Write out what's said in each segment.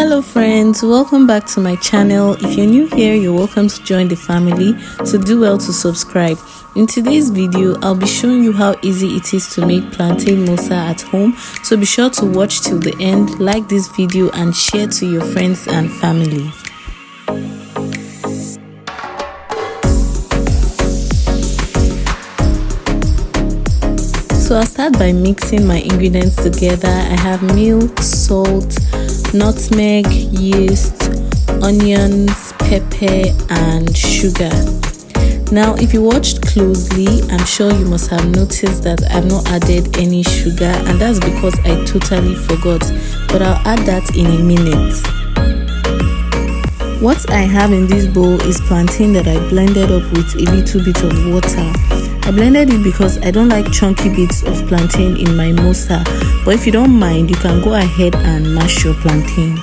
Hello friends, welcome back to my channel. If you're new here, you're welcome to join the family, so do well to subscribe. In today's video, I'll be showing you how easy it is to make plantain mosa at home, so be sure to watch till the end, like this video and share to your friends and family. So I'll start by mixing my ingredients together. I have milk, salt, nutmeg, yeast, onions, pepper and sugar. Now if you watched closely, I'm sure you must have noticed that I've not added any sugar, and that's because I totally forgot, but I'll add that in a minute. What I have in this bowl is plantain that I blended up with a little bit of water. I blended it because I don't like chunky bits of plantain in my mosa, but if you don't mind, you can go ahead and mash your plantains.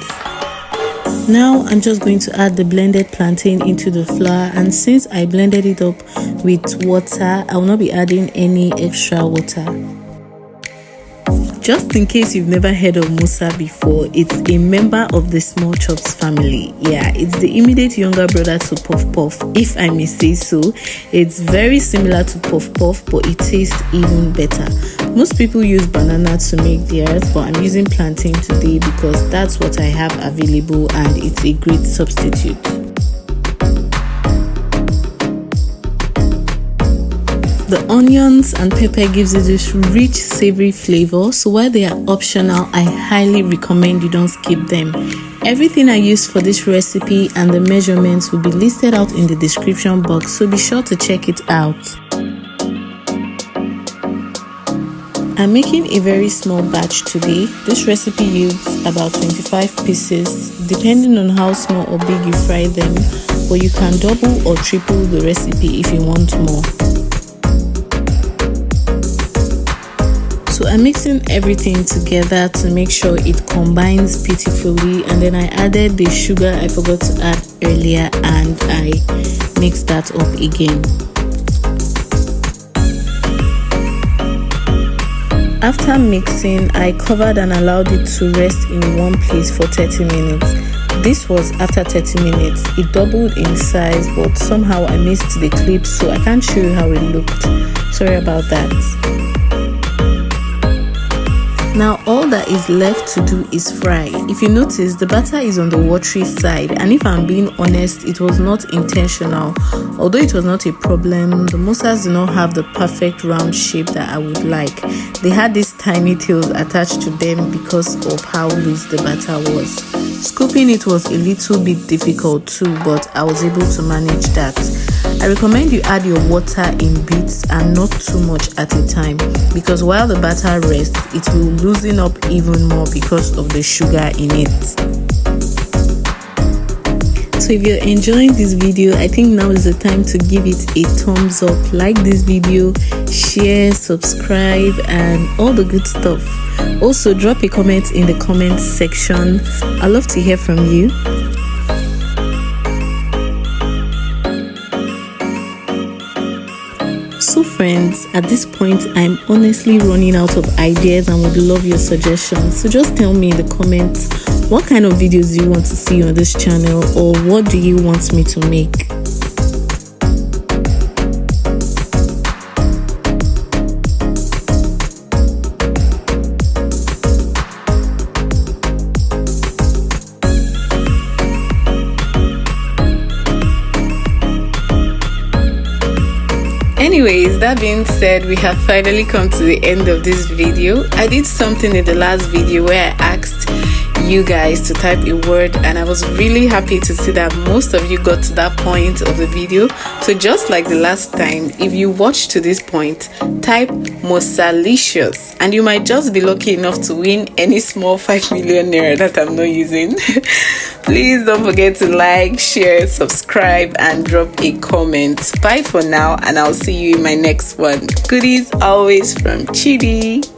Now I'm just going to add the blended plantain into the flour, and since I blended it up with water, I will not be adding any extra water. Just in case you've never heard of Mosa before, it's a member of the small chops family. Yeah, it's the immediate younger brother to puff puff, if I may say so. It's very similar to puff puff, but it tastes even better. Most people use banana to make theirs, but I'm using plantain today because that's what I have available and it's a great substitute. The onions and pepper gives it this rich savory flavor, so while they are optional, I highly recommend you don't skip them. Everything I used for this recipe and the measurements will be listed out in the description box, so be sure to check it out. I'm making a very small batch today. This recipe yields about 25 pieces, depending on how small or big you fry them, but you can double or triple the recipe if you want more. So I'm mixing everything together to make sure it combines beautifully, and then I added the sugar I forgot to add earlier and I mixed that up again. After mixing, I covered and allowed it to rest in one place for 30 minutes. This was after 30 minutes. It doubled in size, but somehow I missed the clip, so I can't show you how it looked. Sorry about that. Now all that is left to do is fry. If you notice, the batter is on the watery side, and if I'm being honest, it was not intentional. Although it was not a problem, the mosas do not have the perfect round shape that I would like. They had these tiny tails attached to them because of how loose the batter was. Scooping it was a little bit difficult too, but I was able to manage that. I recommend you add your water in bits and not too much at a time, because while the batter rests, it will loosen up even more because of the sugar in it. So if you're enjoying this video, I think now is the time to give it a thumbs up, like this video, share, subscribe and all the good stuff. Also drop a comment in the comment section. I'd love to hear from you. So friends, at this point I'm honestly running out of ideas and would love your suggestions. So just tell me in the comments, what kind of videos do you want to see on this channel, or what do you want me to make? Anyways, that being said, we have finally come to the end of this video. I did something in the last video where I asked you guys to type a word, and I was really happy to see that most of you got to that point of the video. So just like the last time, if you watched to this point, type Mosalicious and you might just be lucky enough to win any small 5 million naira that I'm not using. Please don't forget to like, share, subscribe and drop a comment. Bye for now, and I'll see you in my next one. Goodies always from Chidi.